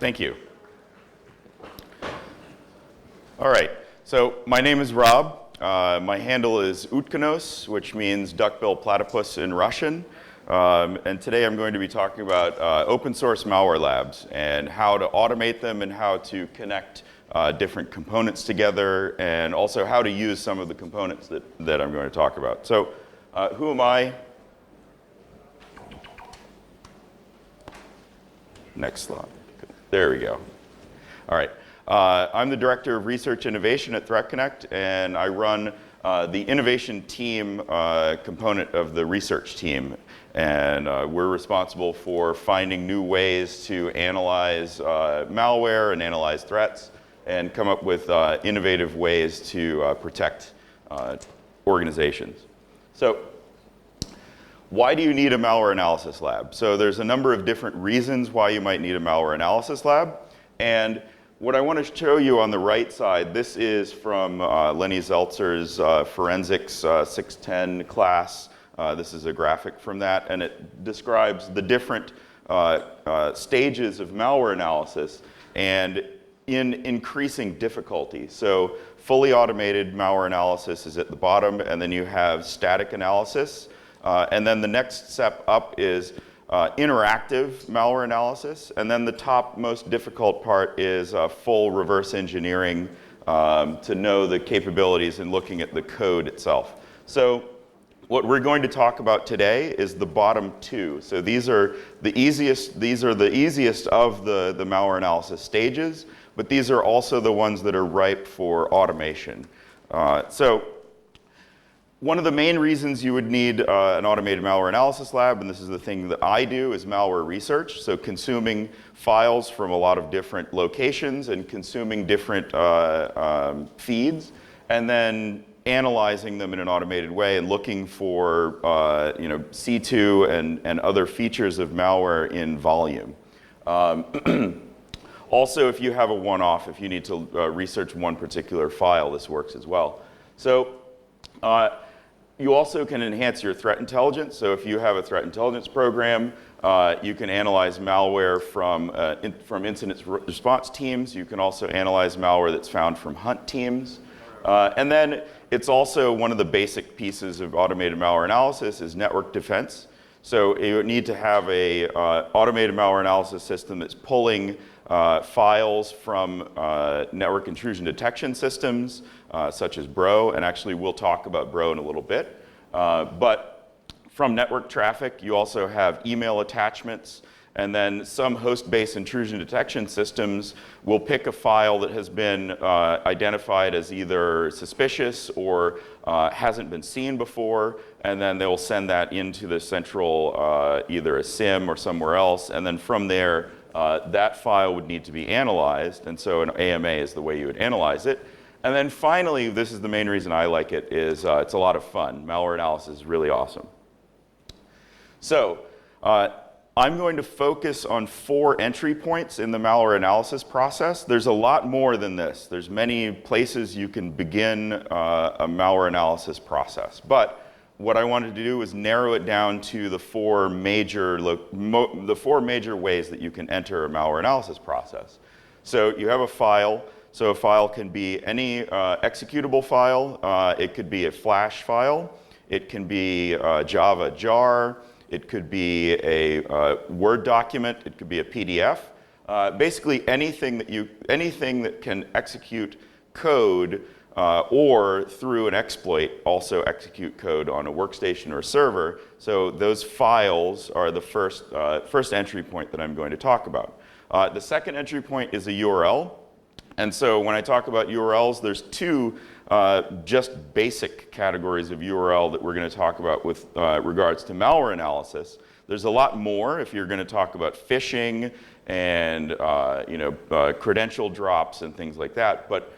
Thank you. All right, so my name is Rob. My handle is Utkanos, which means duckbill platypus in Russian. And today I'm going to be talking about open source malware labs and how to automate them and how to connect different components together, and also how to use some of the components that I'm going to talk about. So who am I? Next slide. There we go. All right. I'm the Director of Research Innovation at ThreatConnect, and I run the innovation team component of the research team. And we're responsible for finding new ways to analyze malware and analyze threats and come up with innovative ways to protect organizations. So why do you need a malware analysis lab? So there's a number of different reasons why you might need a malware analysis lab. And what I want to show you on the right side, this is from Lenny Zeltzer's Forensics 610 class. This is a graphic from that, and it describes the different stages of malware analysis and in increasing difficulty. So fully automated malware analysis is at the bottom, and then you have static analysis. And then the next step up is interactive malware analysis. And then the top most difficult part is full reverse engineering to know the capabilities and looking at the code itself. So what we're going to talk about today is the bottom two. So these are the easiest of the malware analysis stages, but these are also the ones that are ripe for automation. So one of the main reasons you would need an automated malware analysis lab, and this is the thing that I do, is malware research. So consuming files from a lot of different locations and consuming different feeds, and then analyzing them in an automated way and looking for C2 and other features of malware in volume. Also, if you have a one-off, if you need to research one particular file, this works as well. So you also can enhance your threat intelligence. So if you have a threat intelligence program, you can analyze malware from incident response teams. You can also analyze malware that's found from hunt teams. And then it's also one of the basic pieces of automated malware analysis is network defense. So you need to have a automated malware analysis system that's pulling files from network intrusion detection systems, such as Bro, and actually we'll talk about Bro in a little bit. But from network traffic, you also have email attachments, and then some host-based intrusion detection systems will pick a file that has been identified as either suspicious or hasn't been seen before, and then they'll send that into the central, either a SIM or somewhere else, and then from there, that file would need to be analyzed, and so an AMA is the way you would analyze it. And then finally, this is the main reason I like it, is it's a lot of fun. Malware analysis is really awesome. So I'm going to focus on 4 entry points in the malware analysis process. There's a lot more than this. There's many places you can begin a malware analysis process. But what I wanted to do is narrow it down to the 4 major ways that you can enter a malware analysis process. So you have a file. So a file can be any executable file. It could be a Flash file. It can be a Java jar. It could be a Word document. It could be a PDF. Basically anything that can execute code or through an exploit also execute code on a workstation or a server. So those files are the first entry point that I'm going to talk about. The second entry point is a URL. And so when I talk about URLs, there's 2 just basic categories of URL that we're going to talk about with regards to malware analysis. There's a lot more if you're going to talk about phishing and credential drops and things like that. But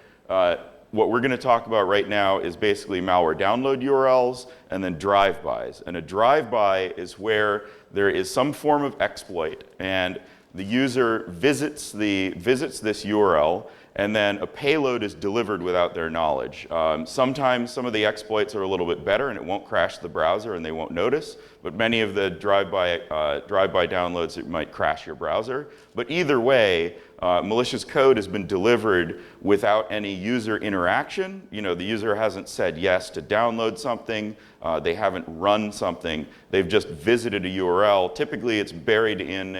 what we're going to talk about right now is basically malware download URLs and then drive-bys. And a drive-by is where there is some form of exploit and the user visits this URL, and then a payload is delivered without their knowledge. Sometimes some of the exploits are a little bit better and it won't crash the browser and they won't notice, but many of the drive-by downloads, it might crash your browser. But either way, malicious code has been delivered without any user interaction. You know, the user hasn't said yes to download something. They haven't run something. They've just visited a URL. Typically, it's buried in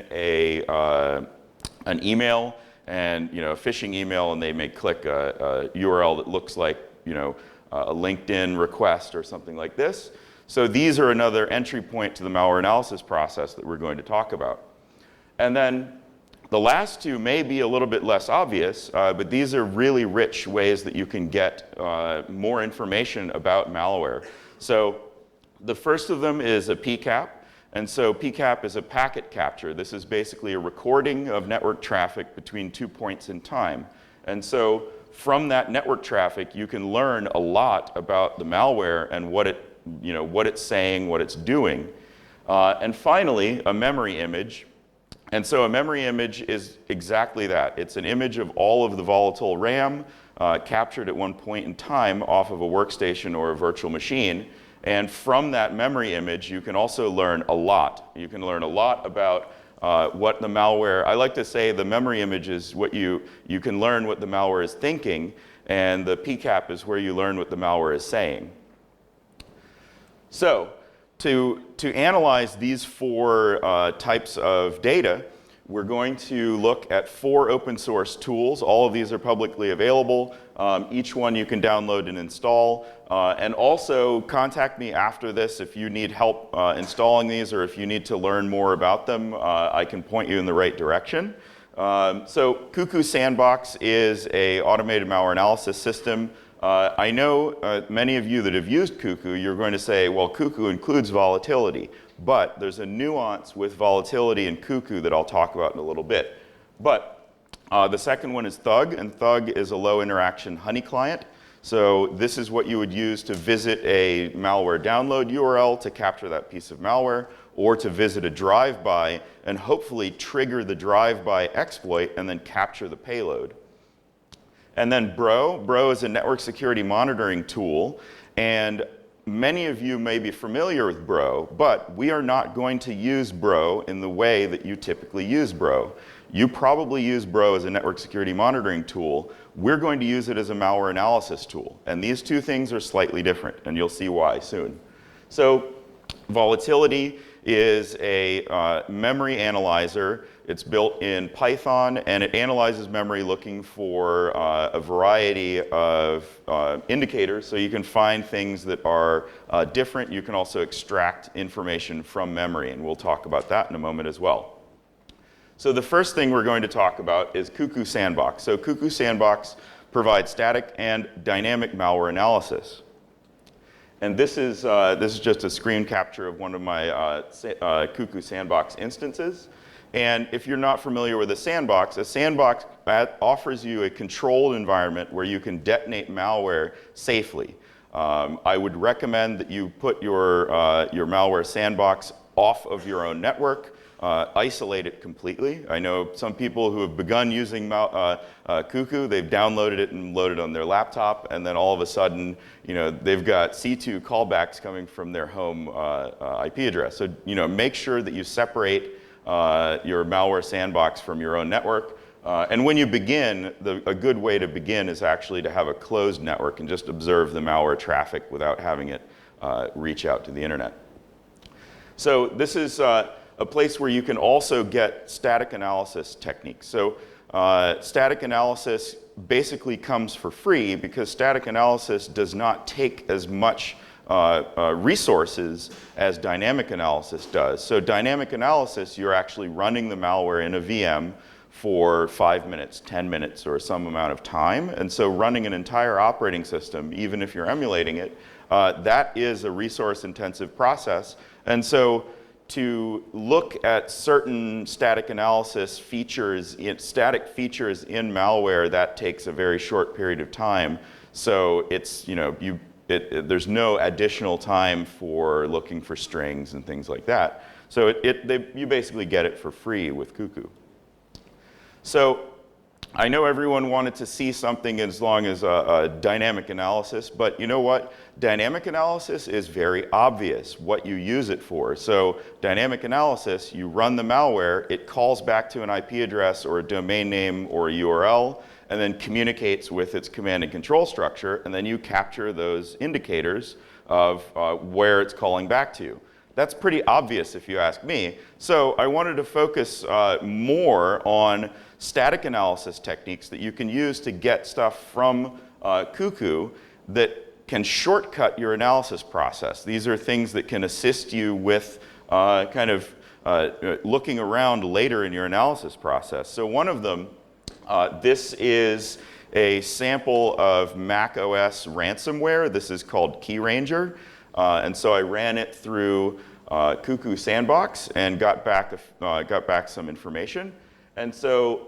an email, and a phishing email, and they may click a URL that looks like a LinkedIn request or something like this. So these are another entry point to the malware analysis process that we're going to talk about. And then the last two may be a little bit less obvious, but these are really rich ways that you can get more information about malware. So the first of them is a PCAP. And so PCAP is a packet capture. This is basically a recording of network traffic between 2 points in time. And so from that network traffic, you can learn a lot about the malware and what it's saying, what it's doing. And finally, a memory image. And so a memory image is exactly that. It's an image of all of the volatile RAM captured at one point in time off of a workstation or a virtual machine. And from that memory image, you can also learn a lot. You can learn a lot about what the malware, I like to say the memory image is what you can learn what the malware is thinking, and the PCAP is where you learn what the malware is saying. So to analyze these four types of data, we're going to look at 4 open source tools. All of these are publicly available. Each one you can download and install. And also contact me after this if you need help installing these, or if you need to learn more about them. I can point you in the right direction. So Cuckoo Sandbox is an automated malware analysis system. I know many of you that have used Cuckoo, you're going to say, well, Cuckoo includes volatility. But there's a nuance with volatility in Cuckoo that I'll talk about in a little bit. But the second one is Thug, and Thug is a low interaction honeyclient. So this is what you would use to visit a malware download URL to capture that piece of malware, or to visit a drive-by and hopefully trigger the drive-by exploit and then capture the payload. And then Bro. Bro is a network security monitoring tool, and many of you may be familiar with Bro, but we are not going to use Bro in the way that you typically use Bro. You probably use Bro as a network security monitoring tool. We're going to use it as a malware analysis tool. And these two things are slightly different, and you'll see why soon. So Volatility is a memory analyzer. It's built in Python, and it analyzes memory looking for a variety of indicators. So you can find things that are different. You can also extract information from memory, and we'll talk about that in a moment as well. So the first thing we're going to talk about is Cuckoo Sandbox. So Cuckoo Sandbox provides static and dynamic malware analysis. And this is just a screen capture of one of my Cuckoo Sandbox instances. And if you're not familiar with a sandbox offers you a controlled environment where you can detonate malware safely. I would recommend that you put your malware sandbox off of your own network. Isolate it completely. I know some people who have begun using Cuckoo, they've downloaded it and loaded it on their laptop, and then all of a sudden, they've got C2 callbacks coming from their home IP address. So, make sure that you separate your malware sandbox from your own network. And when you begin, a good way to begin is actually to have a closed network and just observe the malware traffic without having it reach out to the internet. So this is a place where you can also get static analysis techniques. So static analysis basically comes for free because static analysis does not take as much resources as dynamic analysis does. So dynamic analysis, you're actually running the malware in a VM for 5 minutes, 10 minutes, or some amount of time. And so running an entire operating system, even if you're emulating it, that is a resource-intensive process. And so to look at certain static analysis features, static features in malware, that takes a very short period of time. So it's, there's no additional time for looking for strings and things like that. So you basically get it for free with Cuckoo. So I know everyone wanted to see something as long as a dynamic analysis, but you know what? Dynamic analysis is very obvious what you use it for. So dynamic analysis, you run the malware, it calls back to an IP address or a domain name or a URL, and then communicates with its command and control structure, and then you capture those indicators of where it's calling back to. That's pretty obvious if you ask me. So I wanted to focus more on static analysis techniques that you can use to get stuff from Cuckoo that can shortcut your analysis process. These are things that can assist you with looking around later in your analysis process. So one of them, this is a sample of Mac OS ransomware. This is called KeyRanger. And so I ran it through Cuckoo Sandbox and got back some information. And so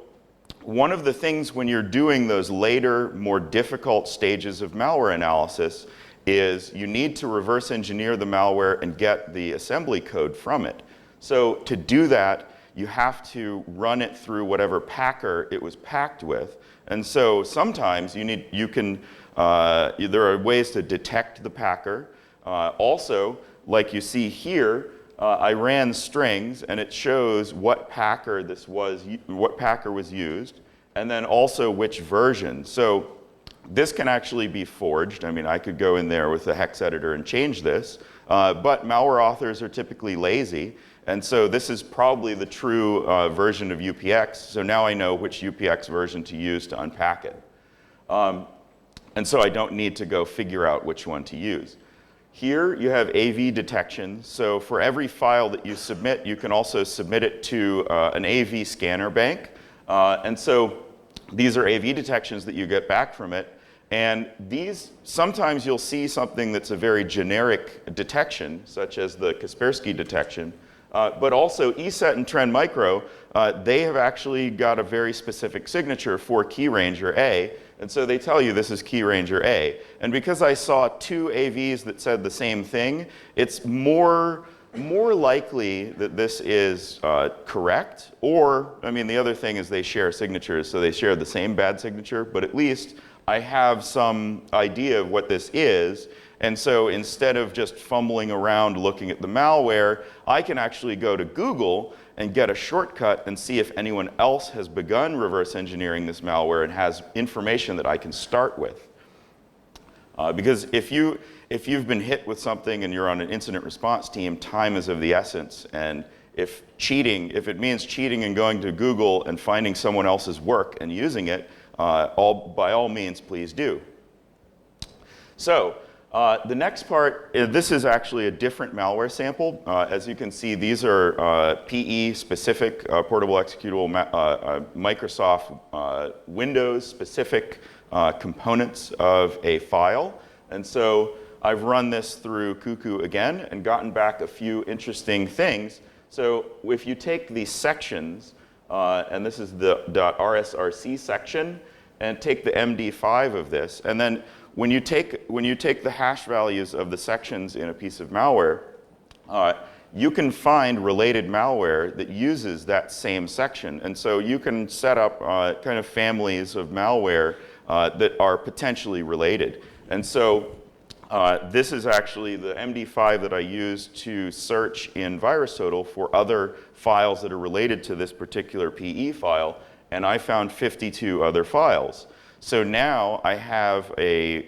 one of the things when you're doing those later, more difficult stages of malware analysis is you need to reverse engineer the malware and get the assembly code from it. So to do that, you have to run it through whatever packer it was packed with. And so sometimes there are ways to detect the packer. Also, like you see here, I ran strings and it shows what packer was used, and then also which version. So this can actually be forged. I mean, I could go in there with a hex editor and change this, but malware authors are typically lazy, and so this is probably the true version of UPX. So now I know which UPX version to use to unpack it. And so I don't need to go figure out which one to use. Here you have AV detection. So for every file that you submit, you can also submit it to an AV scanner bank. And so these are AV detections that you get back from it. And these, sometimes you'll see something that's a very generic detection, such as the Kaspersky detection. But also ESET and Trend Micro, they have actually got a very specific signature for KeyRanger A. And so they tell you this is KeyRanger A. And because I saw two AVs that said the same thing, it's more likely that this is correct. Or, I mean, the other thing is they share signatures, so they share the same bad signature, but at least I have some idea of what this is. And so instead of just fumbling around looking at the malware, I can actually go to Google and get a shortcut and see if anyone else has begun reverse engineering this malware and has information that I can start with. Because if you've been hit with something and you're on an incident response team, time is of the essence. And if it means cheating and going to Google and finding someone else's work and using it, by all means, please do. So the next part, this is actually a different malware sample. As you can see, these are PE-specific, portable executable, Microsoft Windows-specific components of a file. And so I've run this through Cuckoo again and gotten back a few interesting things. So if you take these sections, and this is the .rsrc section, and take the MD5 of this, and then when you take the hash values of the sections in a piece of malware, you can find related malware that uses that same section. And so you can set up kind of families of malware that are potentially related. And so this is actually the MD5 that I used to search in VirusTotal for other files that are related to this particular PE file, and I found 52 other files. So now I have a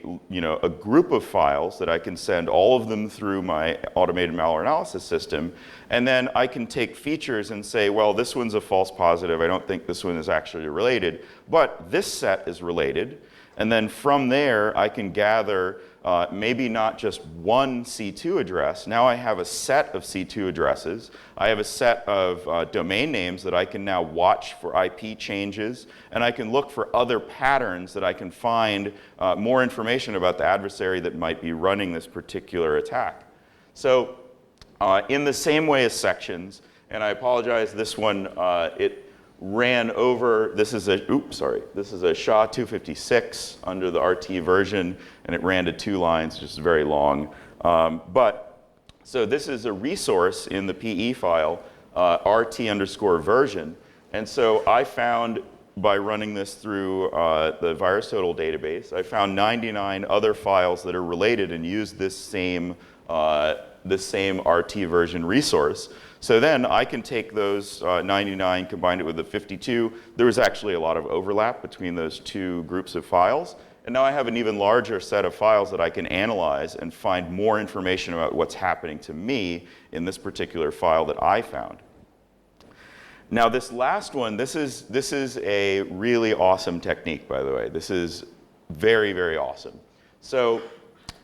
group of files that I can send all of them through my automated malware analysis system, and then I can take features and say, well, this one's a false positive. I don't think this one is actually related, but this set is related. And then from there, I can gather maybe not just one C2 address. Now I have a set of C2 addresses. I have a set of domain names that I can now watch for IP changes. And I can look for other patterns that I can find more information about the adversary that might be running this particular attack. So in the same way as sections, and I apologize, this one, it ran over, this is a SHA-256 under the RT version, and it ran to 2 lines, just very long. So this is a resource in the PE file, RT_version. And so I found by running this through the VirusTotal database, I found 99 other files that are related and use this same RT version resource. So then I can take those 99, combine it with the 52. There was actually a lot of overlap between those two groups of files. And now I have an even larger set of files that I can analyze and find more information about what's happening to me in this particular file that I found. Now this last one, this is a really awesome technique, by the way. This is very, very awesome. So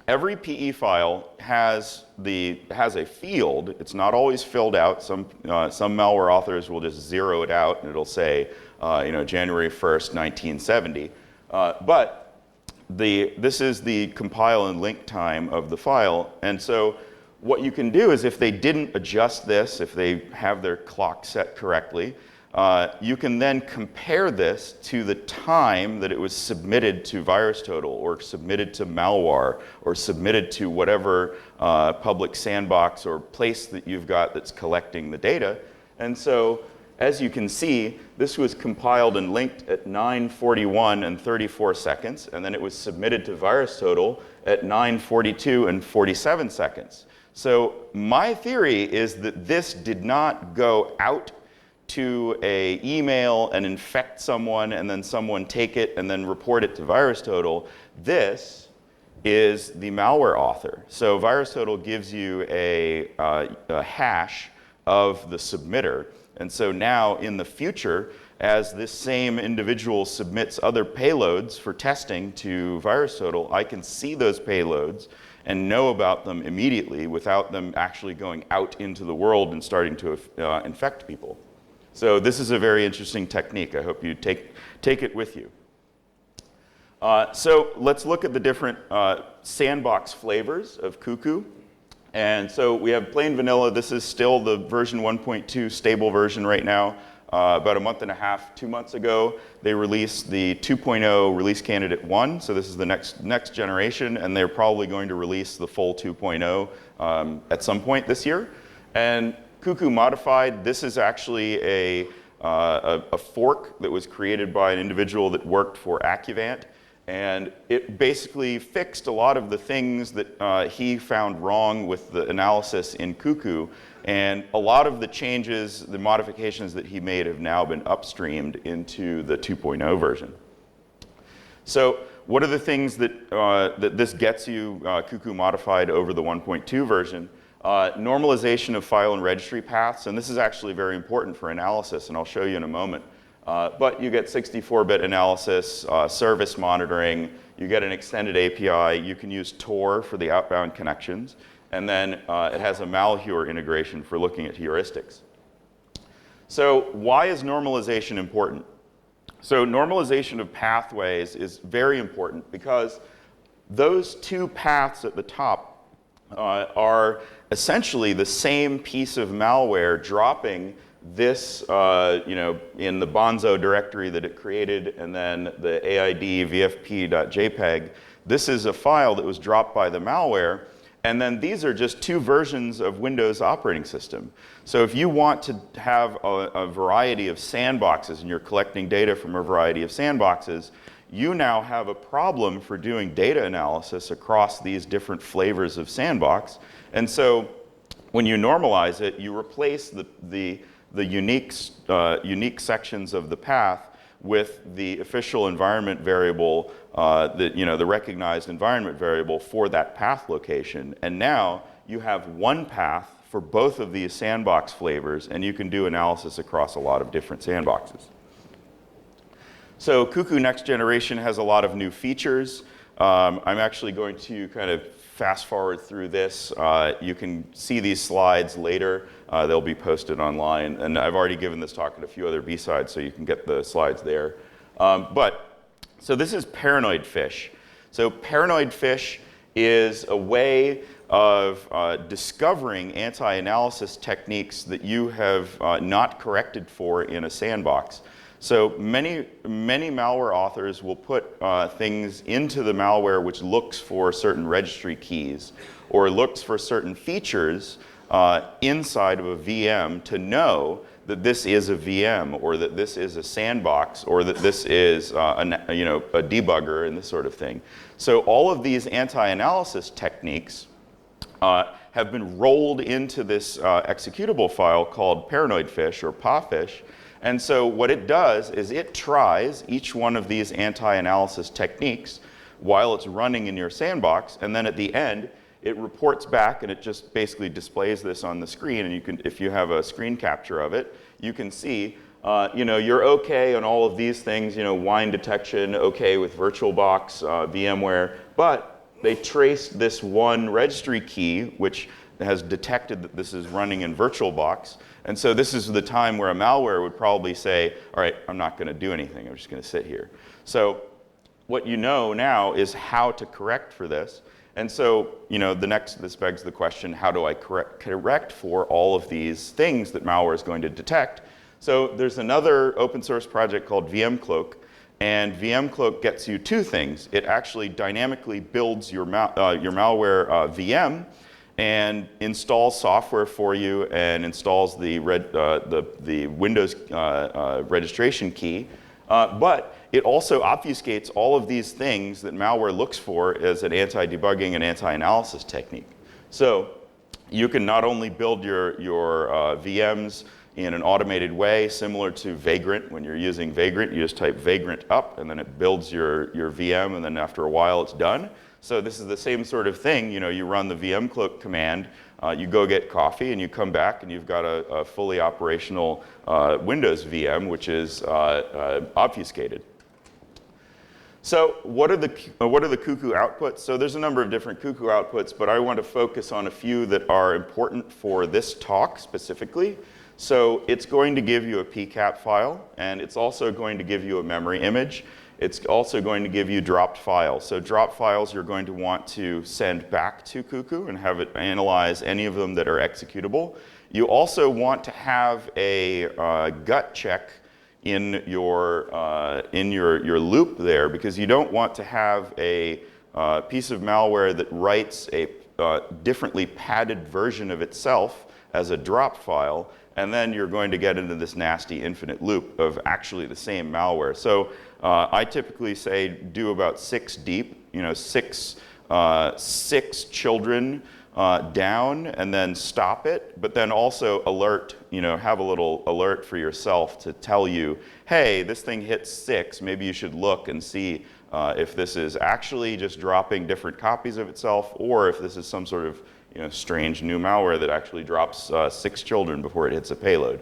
every PE file has a field. It's not always filled out. Some malware authors will just zero it out and it'll say January 1st, 1970. But this is the compile and link time of the file. And so what you can do is if they didn't adjust this, if they have their clock set correctly, you can then compare this to the time that it was submitted to VirusTotal or submitted to Malware or submitted to whatever public sandbox or place that you've got that's collecting the data. And so as you can see, this was compiled and linked at 9:41 and 34 seconds, and then it was submitted to VirusTotal at 9:42 and 47 seconds. So my theory is that this did not go out to an email and infect someone and then someone take it and then report it to VirusTotal. This is the malware author. So VirusTotal gives you a hash of the submitter. And so now in the future, as this same individual submits other payloads for testing to VirusTotal, I can see those payloads and know about them immediately without them actually going out into the world and starting to infect people. So this is a very interesting technique. I hope you take it with you. So let's look at the different sandbox flavors of Cuckoo. And so we have plain vanilla. This is still the version 1.2 stable version right now. About a month and a half, 2 months ago, they released the 2.0 release candidate 1. So this is the next generation, and they're probably going to release the full 2.0 at some point this year. And Cuckoo Modified, this is actually a fork that was created by an individual that worked for Accuvant. And it basically fixed a lot of the things that he found wrong with the analysis in Cuckoo. And a lot of the changes, the modifications that he made have now been upstreamed into the 2.0 version. So what are the things that, that this gets you, Cuckoo Modified, over the 1.2 version? Normalization of file and registry paths. And this is actually very important for analysis, and I'll show you in a moment. But you get 64-bit analysis, service monitoring, you get an extended API, you can use Tor for the outbound connections, and then it has a Malware integration for looking at heuristics. So why is normalization important? So normalization of pathways is very important because those two paths at the top are essentially the same piece of malware dropping this, in the Bonzo directory that it created, and then the AID vfp.jpg. This is a file that was dropped by the malware, and then these are just two versions of Windows operating system. So if you want to have a variety of sandboxes and you're collecting data from a variety of sandboxes, you now have a problem for doing data analysis across these different flavors of sandbox. And so when you normalize it, you replace the unique sections of the path with the official environment variable, the recognized environment variable for that path location. And now you have one path for both of these sandbox flavors, and you can do analysis across a lot of different sandboxes. So Cuckoo Next Generation has a lot of new features. I'm actually going to kind of fast forward through this. You can see these slides later. They'll be posted online. And I've already given this talk at a few other B-sides, so you can get the slides there. So this is Paranoid Fish. So Paranoid Fish is a way of discovering anti-analysis techniques that you have not corrected for in a sandbox. So many malware authors will put things into the malware which looks for certain registry keys or looks for certain features inside of a VM to know that this is a VM, or that this is a sandbox, or that this is a debugger and this sort of thing. So all of these anti-analysis techniques have been rolled into this executable file called paranoid fish or PAFish. And so what it does is it tries each one of these anti-analysis techniques while it's running in your sandbox, and then at the end it reports back, and it just basically displays this on the screen. And you can, if you have a screen capture of it, you can see you're okay on all of these things, wine detection, okay with VirtualBox, VMware, but they traced this one registry key which has detected that this is running in VirtualBox. And so this is the time where a malware would probably say, all right, I'm not going to do anything, I'm just going to sit here. So what you know now is how to correct for this. And so, this begs the question, how do I correct for all of these things that malware is going to detect? So there's another open source project called VMCloak, and VMCloak gets you two things. It actually dynamically builds your malware VM and installs software for you and installs the Windows registration key. But it also obfuscates all of these things that malware looks for as an anti-debugging and anti-analysis technique. So you can not only build your VMs in an automated way, similar to Vagrant. When you're using Vagrant, you just type Vagrant up, and then it builds your VM, and then after a while it's done. So this is the same sort of thing. You run the VMCloak command, you go get coffee, and you come back, and you've got a fully operational Windows VM, which is obfuscated. So what are the Cuckoo outputs? So there's a number of different Cuckoo outputs, but I want to focus on a few that are important for this talk specifically. So it's going to give you a PCAP file, and it's also going to give you a memory image. It's also going to give you dropped files. So dropped files you're going to want to send back to Cuckoo and have it analyze any of them that are executable. You also want to have a gut check in your loop there, because you don't want to have a piece of malware that writes a differently padded version of itself as a drop file, and then you're going to get into this nasty infinite loop of actually the same malware. So I typically say do about 6 deep, six children down, and then stop it, but then also alert, have a little alert for yourself to tell you, hey, this thing hits 6, maybe you should look and see if this is actually just dropping different copies of itself, or if this is some sort of strange new malware that actually drops 6 children before it hits a payload.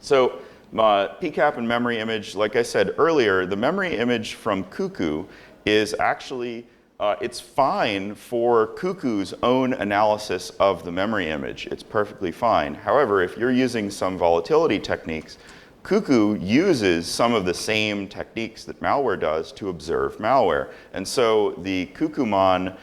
So PCAP and memory image, like I said earlier, the memory image from Cuckoo is actually, it's fine for Cuckoo's own analysis of the memory image. It's perfectly fine. However, if you're using some volatility techniques, Cuckoo uses some of the same techniques that malware does to observe malware. And so the CuckooMon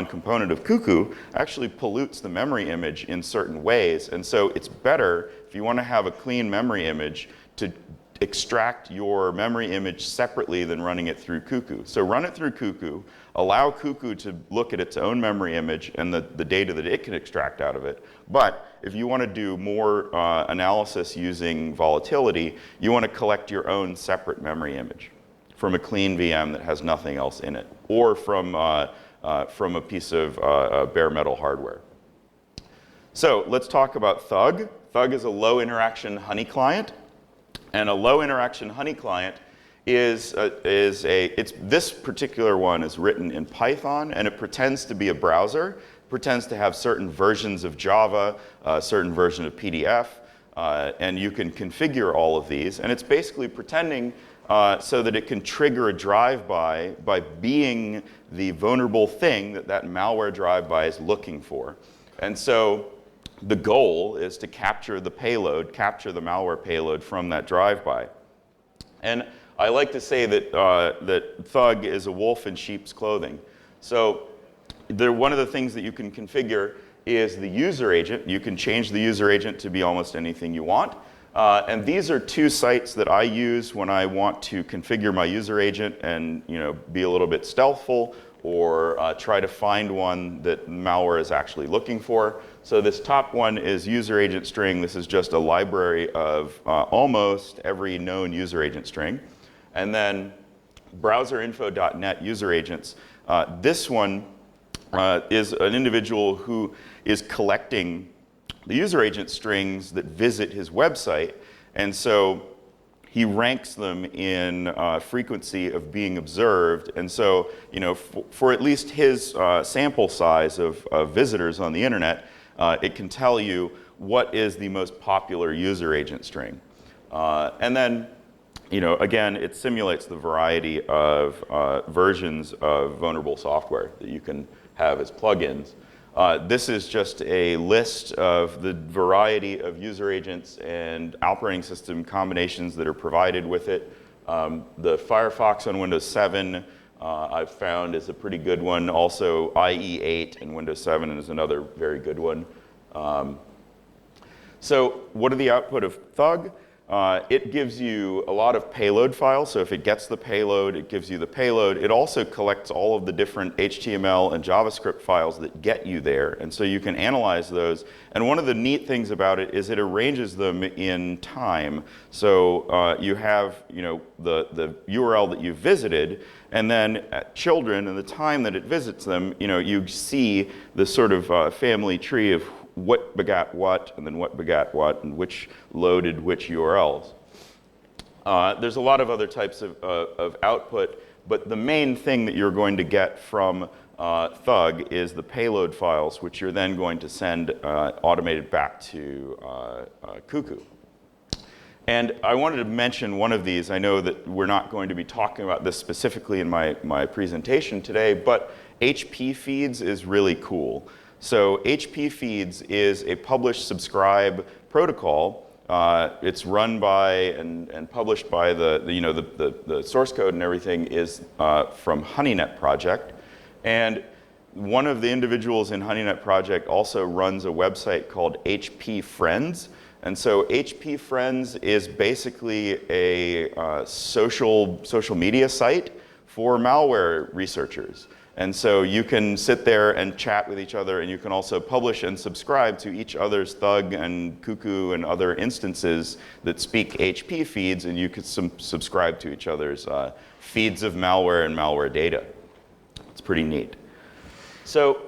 component of Cuckoo actually pollutes the memory image in certain ways. And so it's better, if you want to have a clean memory image, to extract your memory image separately than running it through Cuckoo. So run it through Cuckoo, allow Cuckoo to look at its own memory image and the data that it can extract out of it. But if you want to do more analysis using volatility, you want to collect your own separate memory image from a clean VM that has nothing else in it, or from a piece of bare metal hardware. So let's talk about Thug. Thug is a low interaction honey client. And a low interaction honey client this particular one is written in Python, and it pretends to be a browser, pretends to have certain versions of Java, a certain version of PDF, and you can configure all of these. And it's basically pretending so that it can trigger a drive-by by being the vulnerable thing that malware drive-by is looking for. And so the goal is to capture the payload, capture the malware payload from that drive-by. And I like to say that, that Thug is a wolf in sheep's clothing. So one of the things that you can configure is the user agent. You can change the user agent to be almost anything you want. And these are 2 sites that I use when I want to configure my user agent and be a little bit stealthful. or try to find one that malware is actually looking for. So this top one is user agent string. This is just a library of almost every known user agent string. And then browserinfo.net user agents. This one is an individual who is collecting the user agent strings that visit his website. And so he ranks them in frequency of being observed. And so, for at least his sample size of visitors on the internet, it can tell you what is the most popular user agent string. And then, again, it simulates the variety of versions of vulnerable software that you can have as plugins. This is just a list of the variety of user agents and operating system combinations that are provided with it. The Firefox on Windows 7 I've found is a pretty good one. Also, IE8 in Windows 7 is another very good one. So what are the output of Thug? It gives you a lot of payload files. So if it gets the payload, it gives you the payload. It also collects all of the different HTML and JavaScript files that get you there. And so you can analyze those. And one of the neat things about it is it arranges them in time. So you have the URL that you visited, and then at children and the time that it visits them, you see the sort of family tree of what begat what, and then what begat what, and which loaded which URLs. There's a lot of other types of output, but the main thing that you're going to get from Thug is the payload files, which you're then going to send automated back to Cuckoo. And I wanted to mention one of these. I know that we're not going to be talking about this specifically in my presentation today, but HP feeds is really cool. So HP feeds is a publish-subscribe protocol. It's run by and published by the source code and everything is from HoneyNet project. And one of the individuals in HoneyNet project also runs a website called HP Friends. And so HP Friends is basically a social media site for malware researchers. And so you can sit there and chat with each other, and you can also publish and subscribe to each other's Thug and Cuckoo and other instances that speak HP feeds, and you can subscribe to each other's feeds of malware and malware data. It's pretty neat. So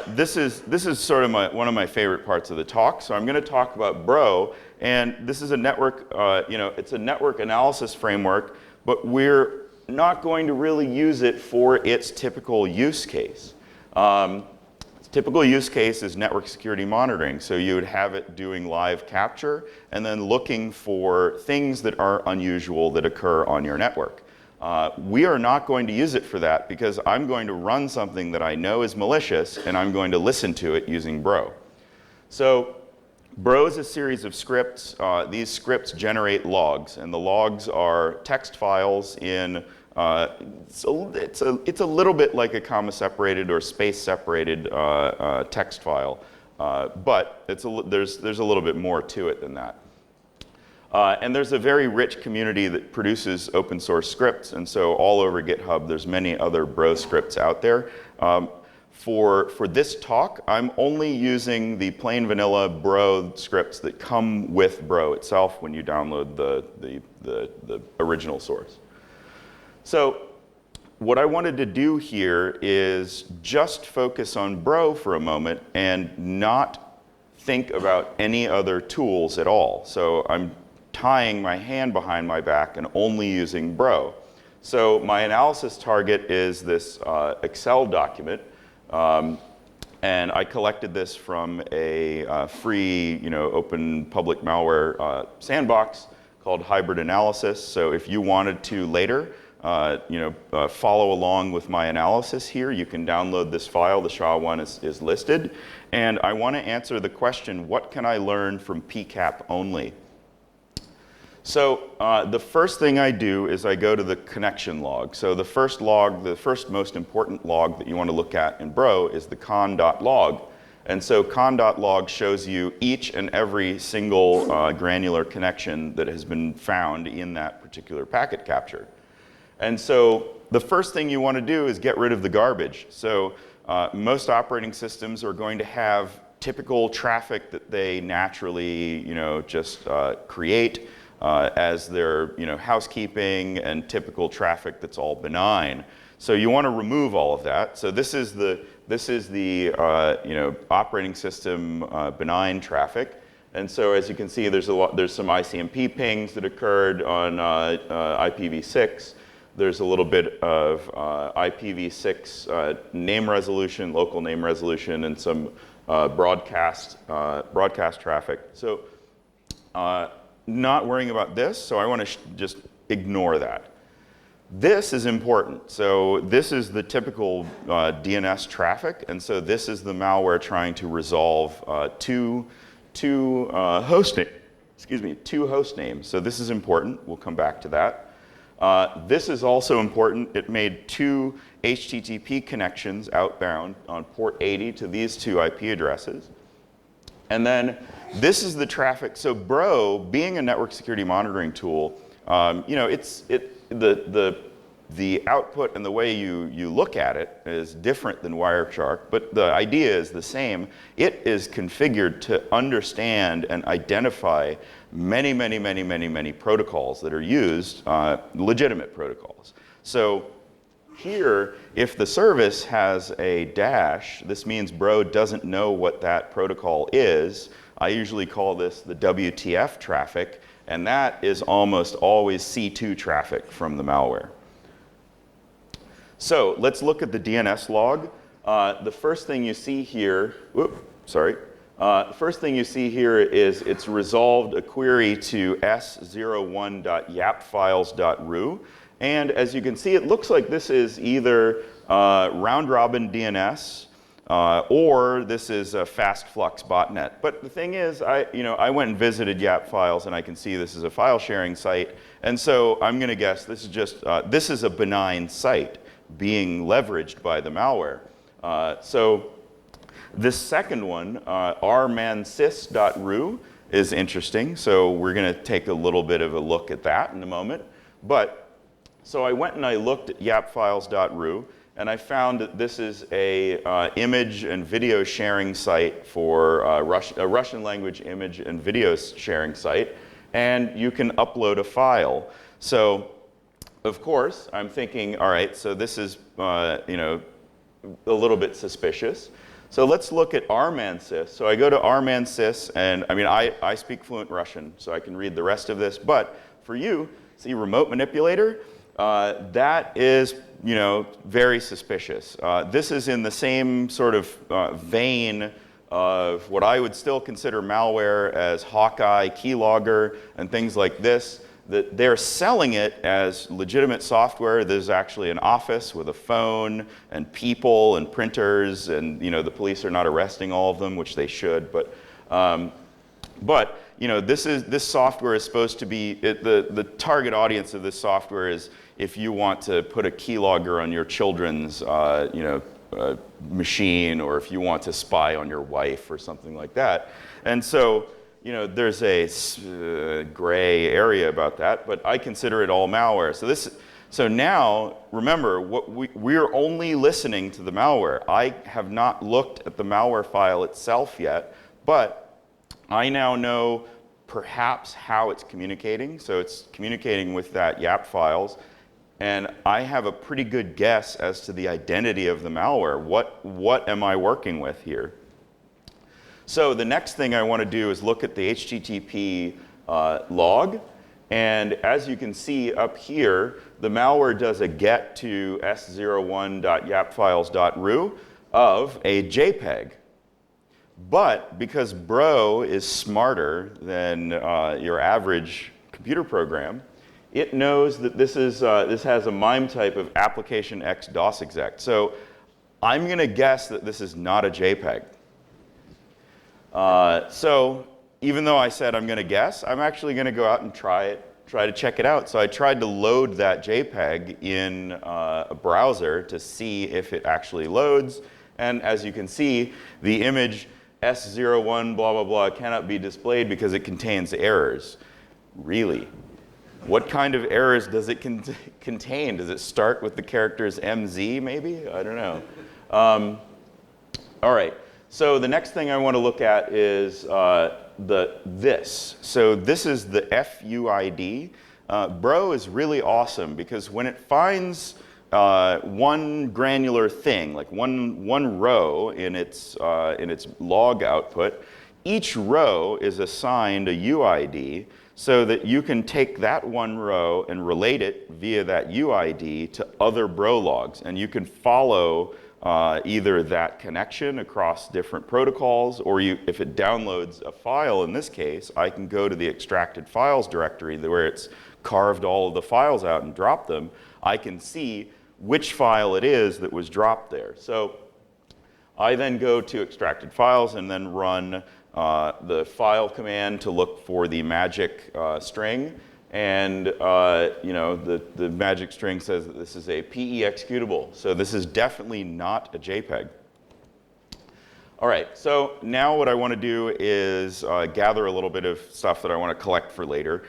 this is sort of one of my favorite parts of the talk. So I'm going to talk about Bro, and this is a network. It's a network analysis framework, but we're not going to really use it for its typical use case. Its typical use case is network security monitoring. So you would have it doing live capture and then looking for things that are unusual that occur on your network. We are not going to use it for that because I'm going to run something that I know is malicious and I'm going to listen to it using Bro. So Bro is a series of scripts. These scripts generate logs, and the logs are text files in it's a little bit like a comma-separated or space-separated text file, but there's a little bit more to it than that. And there's a very rich community that produces open source scripts, and so all over GitHub there's many other Bro scripts out there. For this talk, I'm only using the plain vanilla Bro scripts that come with Bro itself when you download the original source. So what I wanted to do here is just focus on Bro for a moment and not think about any other tools at all. So I'm tying my hand behind my back and only using Bro. So my analysis target is this Excel document. And I collected this from a free, open public malware sandbox called Hybrid Analysis. So if you wanted to later, follow along with my analysis here, you can download this file. The SHA one is listed. And I want to answer the question, what can I learn from PCAP only? So the first thing I do is I go to the connection log. So the first most important log that you want to look at in Bro is the con.log. And so con.log shows you each and every single granular connection that has been found in that particular packet capture. And so the first thing you want to do is get rid of the garbage. So most operating systems are going to have typical traffic that they naturally, just create as their, housekeeping and typical traffic that's all benign. So you want to remove all of that. So this is the operating system benign traffic. And so as you can see, there's some ICMP pings that occurred on IPv6. There's a little bit of IPv6 name resolution, local name resolution, and some broadcast traffic. So not worrying about this, so I want to just ignore that. This is important. So this is the typical DNS traffic, and so this is the malware trying to resolve two host names. So this is important. We'll come back to that. This is also important. It made 2 HTTP connections outbound on port 80 to these 2 IP addresses. And then this is the traffic. So Bro, being a network security monitoring tool, the output and the way you look at it is different than Wireshark, but the idea is the same. It is configured to understand and identify many protocols that are used, legitimate protocols. So here, if the service has a dash, this means Bro doesn't know what that protocol is. I usually call this the WTF traffic, and that is almost always C2 traffic from the malware. So let's look at the DNS log. The first thing you see here, the first thing you see here is it's resolved a query to s01.yapfiles.ru. And as you can see, it looks like this is either round-robin DNS or this is a fast flux botnet. But the thing is, I went and visited YapFiles, and I can see this is a file sharing site. And so I'm going to guess this is just this is a benign site being leveraged by the malware. So this second one, rmansys.ru, is interesting. So we're going to take a little bit of a look at that in a moment. So I went and I looked at yapfiles.ru, and I found that this is a image and video sharing site for a Russian language image and video sharing site, and you can upload a file. So of course, I'm thinking, all right, so this is a little bit suspicious. So let's look at rmansys. So I go to rmansys, and I speak fluent Russian, so I can read the rest of this. But for you, see remote manipulator, that is very suspicious. This is in the same sort of vein of what I would still consider malware as Hawkeye, Keylogger, and things like this. That they're selling it as legitimate software. There's actually an office with a phone and people and printers, and the police are not arresting all of them, which they should. But this software is supposed to be the target audience of this software is if you want to put a keylogger on your children's machine, or if you want to spy on your wife or something like that. And so there's a gray area about that, but I consider it all malware. So now, remember, we're only listening to the malware. I have not looked at the malware file itself yet, but I now know perhaps how it's communicating. So it's communicating with that YapFiles, and I have a pretty good guess as to the identity of the malware. What am I working with here? So the next thing I want to do is look at the HTTP log. And as you can see up here, the malware does a get to s01.yapfiles.ru of a JPEG. But because Bro is smarter than your average computer program, it knows that this has a MIME type of application x DOS exec. So I'm going to guess that this is not a JPEG. So even though I said I'm going to guess, I'm actually going to go out and try to check it out. So I tried to load that JPEG in a browser to see if it actually loads. And as you can see, the image S01 blah, blah, blah cannot be displayed because it contains errors. Really? What kind of errors does it contain? Does it start with the characters MZ, maybe? I don't know. All right, so the next thing I want to look at is this. So this is the FUID. Bro is really awesome because when it finds one granular thing, like one row in its log output, each row is assigned a UID so that you can take that one row and relate it via that UID to other bro logs, and you can follow either that connection across different protocols, or if it downloads a file, in this case, I can go to the extracted files directory where it's carved all of the files out and dropped them. I can see which file it is that was dropped there. So I then go to extracted files and then run the file command to look for the magic string. And the magic string says that this is a PE executable. So this is definitely not a JPEG. All right, so now what I want to do is gather a little bit of stuff that I want to collect for later.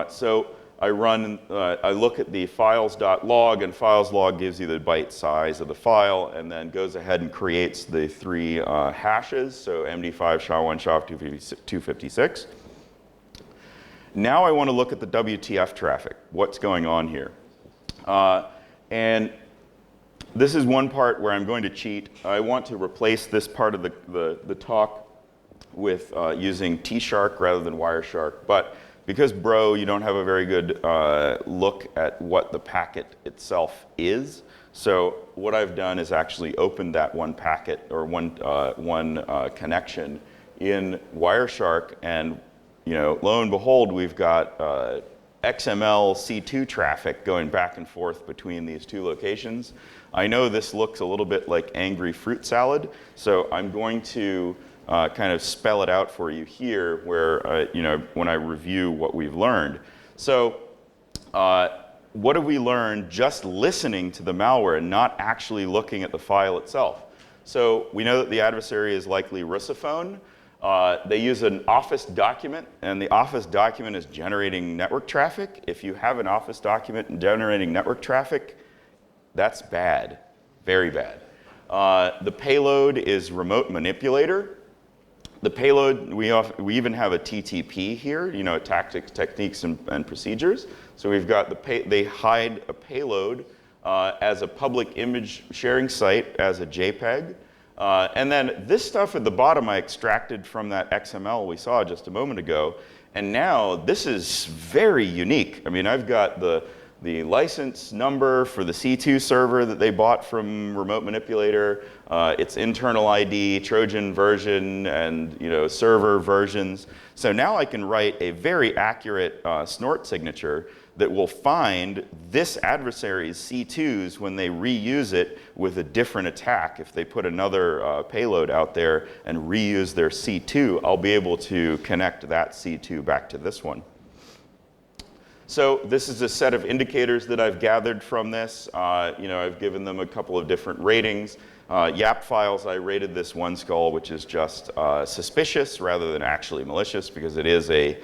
So I look at the files.log, and files.log gives you the byte size of the file, and then goes ahead and creates the three hashes, so MD5, SHA-1, SHA-256. Now I want to look at the WTF traffic, what's going on here. And this is one part where I'm going to cheat. I want to replace this part of the talk with using T-Shark rather than Wireshark, but because Bro, you don't have a very good look at what the packet itself is. So what I've done is actually opened that one packet or one connection in Wireshark, and lo and behold, we've got XML C2 traffic going back and forth between these two locations. I know this looks a little bit like angry fruit salad, so I'm going to kind of spell it out for you here where, when I review what we've learned. So what have we learned just listening to the malware and not actually looking at the file itself? So we know that the adversary is likely Russophone. They use an Office document, and the Office document is generating network traffic. If you have an Office document generating network traffic, that's bad, very bad. The payload is remote manipulator. The payload, we even have a TTP here, tactics, techniques, and procedures. So we've got they hide a payload as a public image sharing site as a JPEG. And then this stuff at the bottom I extracted from that XML we saw just a moment ago. And now this is very unique. I mean, I've got the license number for the C2 server that they bought from Remote Manipulator, its internal ID, Trojan version, and server versions. So now I can write a very accurate snort signature that will find this adversary's C2s when they reuse it with a different attack. If they put another payload out there and reuse their C2, I'll be able to connect that C2 back to this one. So this is a set of indicators that I've gathered from this. I've given them a couple of different ratings. YAP files, I rated this one skull, which is just suspicious rather than actually malicious, because it is a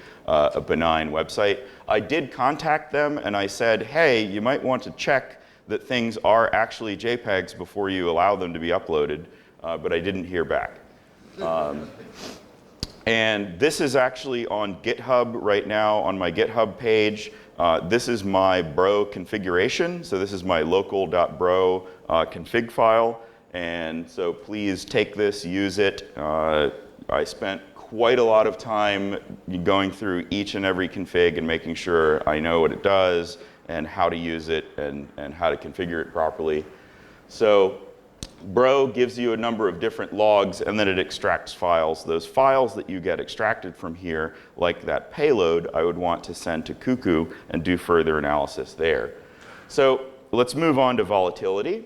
benign website. I did contact them and I said, hey, you might want to check that things are actually JPEGs before you allow them to be uploaded, but I didn't hear back. And this is actually on GitHub right now on my GitHub page. This is my Bro configuration. So this is my local.bro config file. And so please take this, use it. I spent quite a lot of time going through each and every config and making sure I know what it does and how to use it and how to configure it properly. So Bro gives you a number of different logs, and then it extracts files. Those files that you get extracted from here, like that payload, I would want to send to Cuckoo and do further analysis there. So let's move on to Volatility.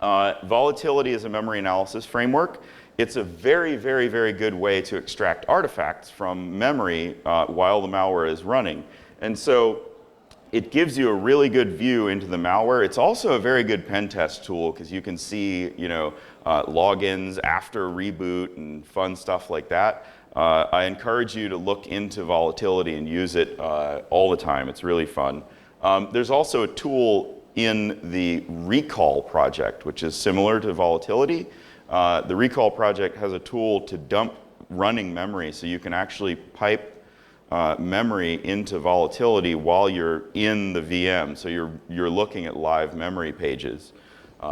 Volatility is a memory analysis framework. It's a very, very, very good way to extract artifacts from memory while the malware is running. And so it gives you a really good view into the malware. It's also a very good pen test tool because you can see, logins after reboot and fun stuff like that. I encourage you to look into volatility and use it all the time. It's really fun. There's also a tool in the recall project, which is similar to volatility. The recall project has a tool to dump running memory, so you can actually pipe memory into volatility while you're in the VM. So you're looking at live memory pages,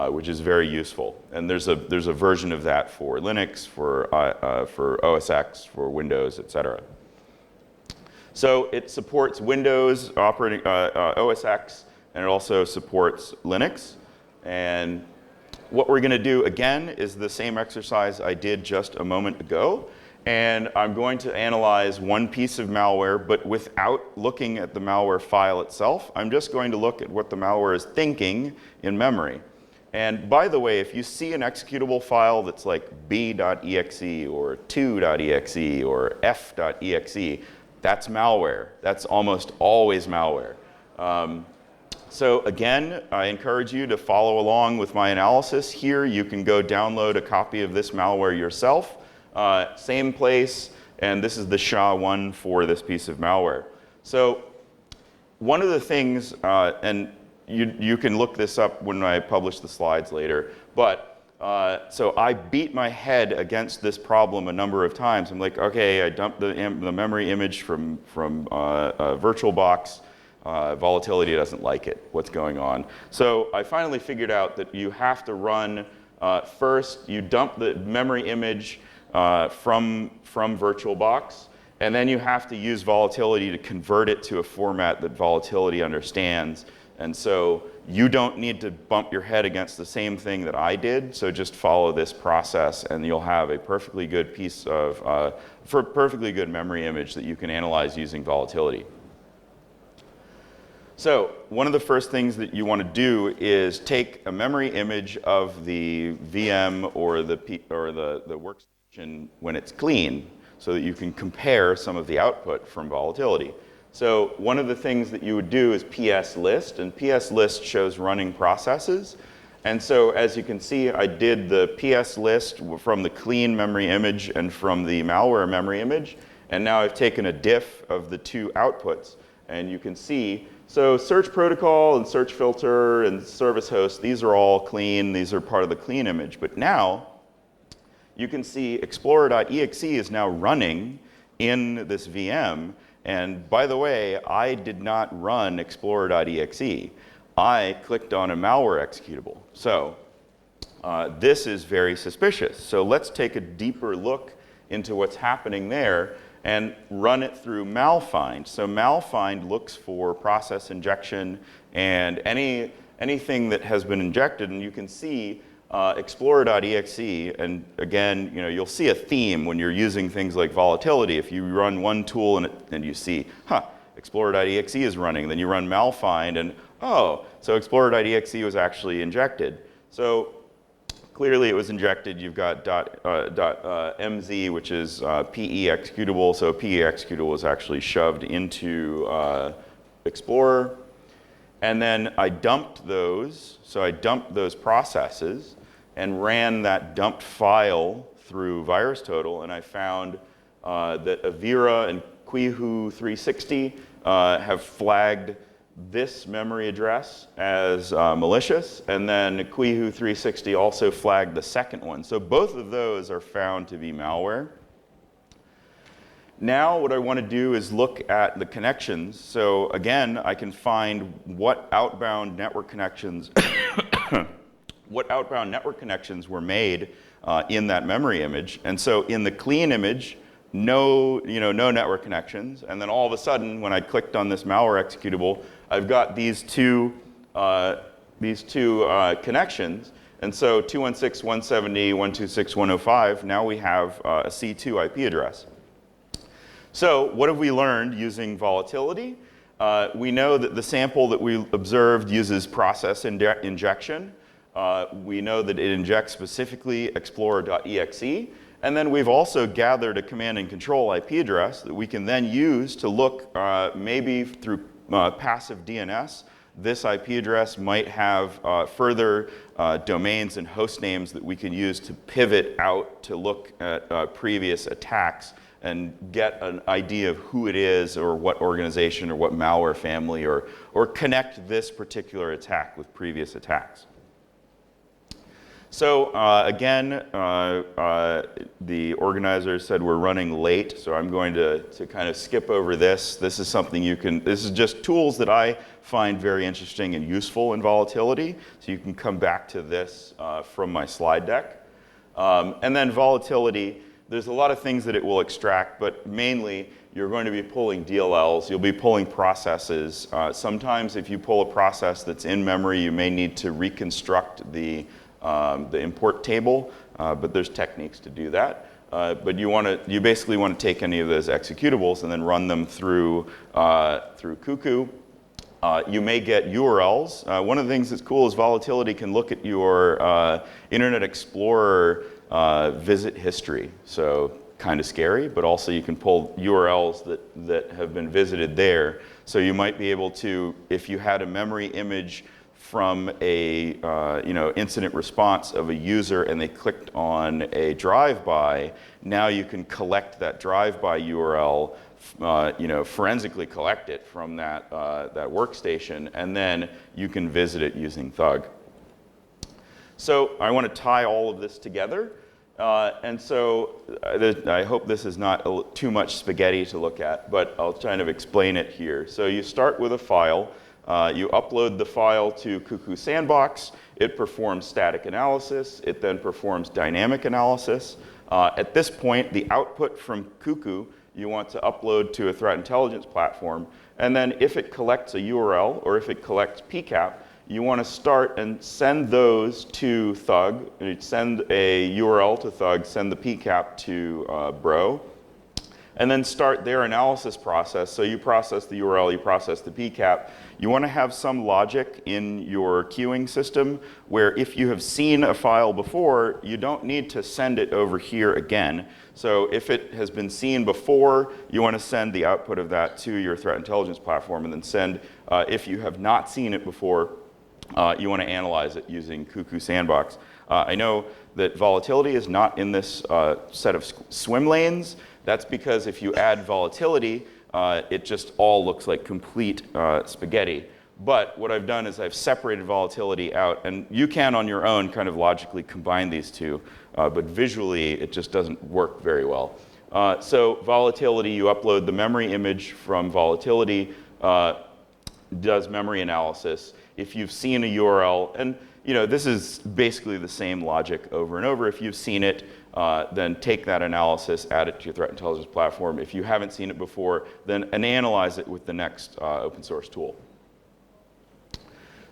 which is very useful. And there's a version of that for Linux, for OS X, for Windows, etc. So it supports Windows operating OS X, and it also supports Linux. And what we're going to do again is the same exercise I did just a moment ago. And I'm going to analyze one piece of malware, but without looking at the malware file itself. I'm just going to look at what the malware is thinking in memory. And by the way, if you see an executable file that's like b.exe or 2.exe or f.exe, that's malware. That's almost always malware. So again, I encourage you to follow along with my analysis. Here you can go download a copy of this malware yourself. Same place, and this is the SHA-1 for this piece of malware. So one of the things, and you can look this up when I publish the slides later, but so I beat my head against this problem a number of times. I'm like, okay, I dumped the memory image from VirtualBox. Volatility doesn't like it. What's going on? So I finally figured out that you have to run, first you dump the memory image from VirtualBox, and then you have to use volatility to convert it to a format that volatility understands. And so you don't need to bump your head against the same thing that I did, so just follow this process and you'll have a perfectly good piece of, perfectly good memory image that you can analyze using volatility. So one of the first things that you want to do is take a memory image of the VM or the workstation when it's clean, so that you can compare some of the output from volatility. So one of the things that you would do is PS list, and PS list shows running processes. And so as you can see, I did the PS list from the clean memory image and from the malware memory image, and now I've taken a diff of the two outputs, and you can see, so search protocol and search filter and service host, these are all clean, these are part of the clean image. But now you can see explorer.exe is now running in this VM. And by the way, I did not run explorer.exe. I clicked on a malware executable. So this is very suspicious. So let's take a deeper look into what's happening there and run it through malfind. So malfind looks for process injection and anything that has been injected, and you can see explorer.exe, and again, you'll see a theme when you're using things like volatility. If you run one tool and you see, explorer.exe is running, then you run malfind, and oh, so explorer.exe was actually injected. So clearly it was injected. You've got .mz, which is PE executable, so PE executable was actually shoved into Explorer. And then I dumped those, so I dumped those processes and ran that dumped file through VirusTotal, and I found that Avira and Qihu 360 have flagged this memory address as malicious, and then Qihu 360 also flagged the second one. So both of those are found to be malware. Now what I want to do is look at the connections. So again, I can find what outbound network connections were made in that memory image. And so in the clean image, no network connections. And then all of a sudden, when I clicked on this malware executable, I've got these two connections. And so 216.170.126.105, now we have a C2 IP address. So what have we learned using volatility? We know that the sample that we observed uses process injection. We know that it injects specifically explorer.exe. And then we've also gathered a command and control IP address that we can then use to look maybe through passive DNS. This IP address might have further domains and host names that we can use to pivot out to look at previous attacks and get an idea of who it is or what organization or what malware family, or connect this particular attack with previous attacks. So again, the organizer said we're running late, so I'm going to kind of skip over this. This is something this is just tools that I find very interesting and useful in volatility, so you can come back to this from my slide deck. And then volatility, there's a lot of things that it will extract, but mainly you're going to be pulling DLLs, you'll be pulling processes. Sometimes if you pull a process that's in memory, you may need to reconstruct the import table, but there's techniques to do that. But you basically want to take any of those executables and then run them through Cuckoo. You may get URLs. One of the things that's cool is volatility can look at your Internet Explorer visit history. So kind of scary, but also you can pull URLs that have been visited there. So you might be able to, if you had a memory image from a incident response of a user and they clicked on a drive-by, now you can collect that drive-by URL, forensically collect it from that workstation, and then you can visit it using Thug. So I want to tie all of this together. And so I hope this is not too much spaghetti to look at, but I'll kind of explain it here. So you start with a file. You upload the file to Cuckoo Sandbox. It performs static analysis. It then performs dynamic analysis. At this point, the output from Cuckoo you want to upload to a threat intelligence platform. And then if it collects a URL or if it collects PCAP, you want to start and send those to Thug. You send a URL to Thug, send the PCAP to Bro, and then start their analysis process. So you process the URL, you process the PCAP. You want to have some logic in your queuing system where if you have seen a file before, you don't need to send it over here again. So if it has been seen before, you want to send the output of that to your threat intelligence platform, and then send, if you have not seen it before, you want to analyze it using Cuckoo Sandbox. I know that volatility is not in this set of swim lanes. That's because if you add volatility, it just all looks like complete spaghetti. But what I've done is I've separated volatility out, and you can on your own kind of logically combine these two, but visually it just doesn't work very well. So volatility, you upload the memory image from volatility, does memory analysis. If you've seen a URL, and this is basically the same logic over and over. If you've seen it, then take that analysis, add it to your threat intelligence platform. If you haven't seen it before, then analyze it with the next open source tool.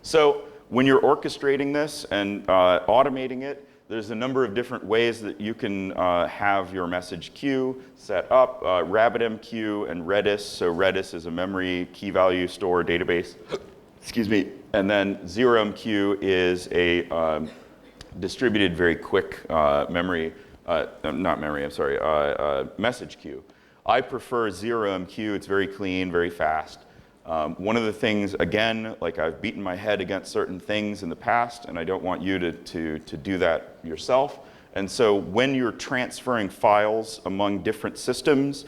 So when you're orchestrating this and automating it, there's a number of different ways that you can have your message queue set up. RabbitMQ and Redis. So Redis is a memory key value store database. Excuse me. And then ZeroMQ is a distributed, very quick message queue. I prefer ZeroMQ. It's very clean, very fast. One of the things, again, like I've beaten my head against certain things in the past, and I don't want you to do that yourself. And so when you're transferring files among different systems,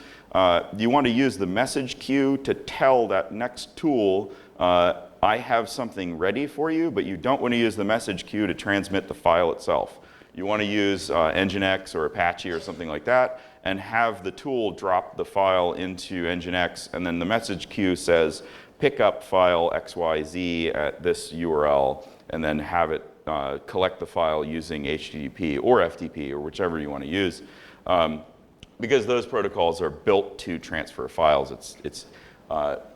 you want to use the message queue to tell that next tool, I have something ready for you, but you don't want to use the message queue to transmit the file itself. You want to use Nginx or Apache or something like that, and have the tool drop the file into Nginx, and then the message queue says, pick up file XYZ at this URL, and then have it collect the file using HTTP or FTP or whichever you want to use. Because those protocols are built to transfer files. It's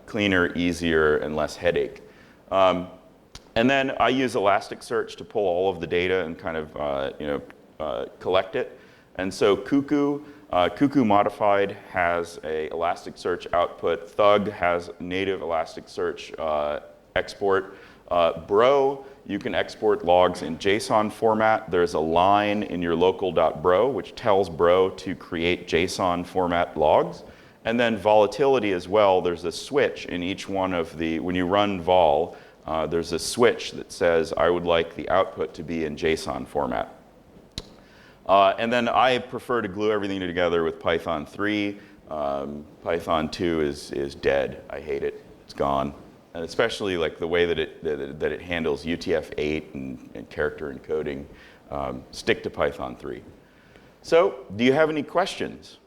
cleaner, easier, and less headache. And then I use Elasticsearch to pull all of the data and kind of collect it. And so Cuckoo Modified has a Elasticsearch output. Thug has native Elasticsearch export. Bro, you can export logs in JSON format. There's a line in your local.bro which tells Bro to create JSON format logs. And then volatility as well, there's a switch in each one of the, when you run vol, there's a switch that says I would like the output to be in JSON format. And then I prefer to glue everything together with Python 3. Python 2 is dead. I hate it. It's gone. And especially like the way that it handles UTF-8 and character encoding. Stick to Python 3. So, do you have any questions?